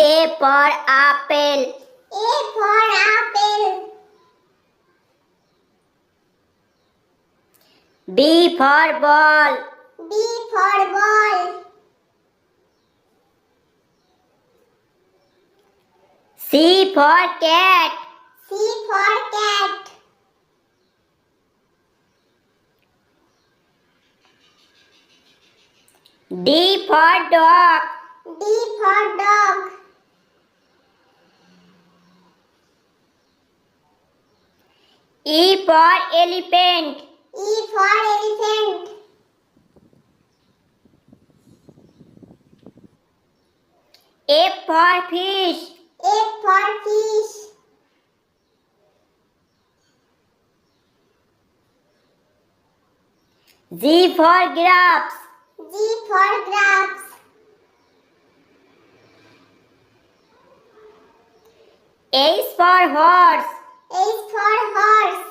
A for apple. A for apple. B for ball. B for ball. C for cat. C for cat. D for dog. D for dog. E for elephant. E for elephant. F for fish. F for fish. G for grapes. G for grapes. H for horse. H for horse.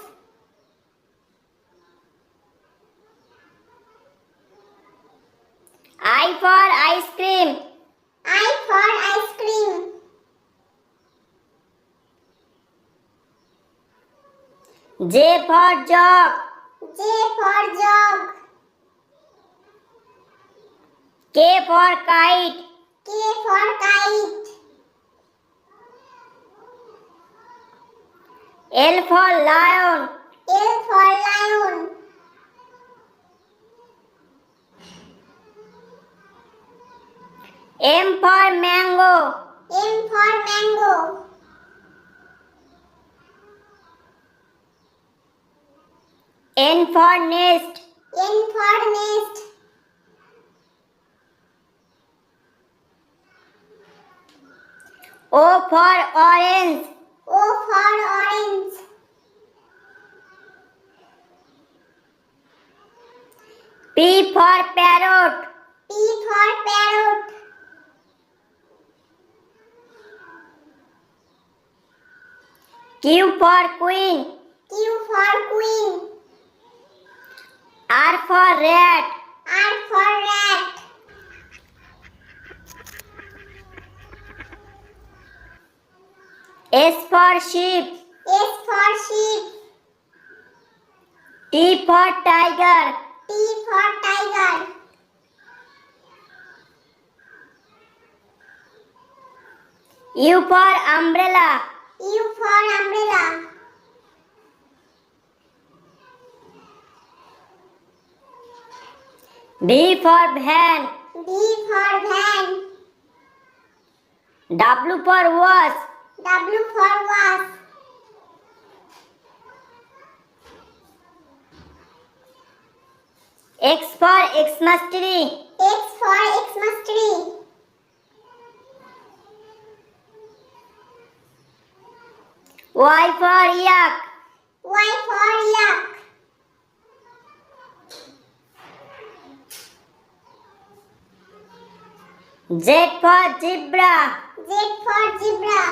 I for ice cream. I for ice cream. J for jug. J for jug. K for kite. K for kite. L for lion. L for lion. M for mango. M for mango. N for nest. N for nest. O for orange. O for orange. P for parrot. P for parrot. Q for queen. Q for queen. R for rat. R for rat. S for sheep. S for sheep. T for tiger. T for tiger. U for umbrella. U for umbrella. V for van. V for van. W for wasp. W for wasp. X for Xmas tree. X for Xmas tree. Y for yak. Y for yak. Z for zebra. Z for zebra.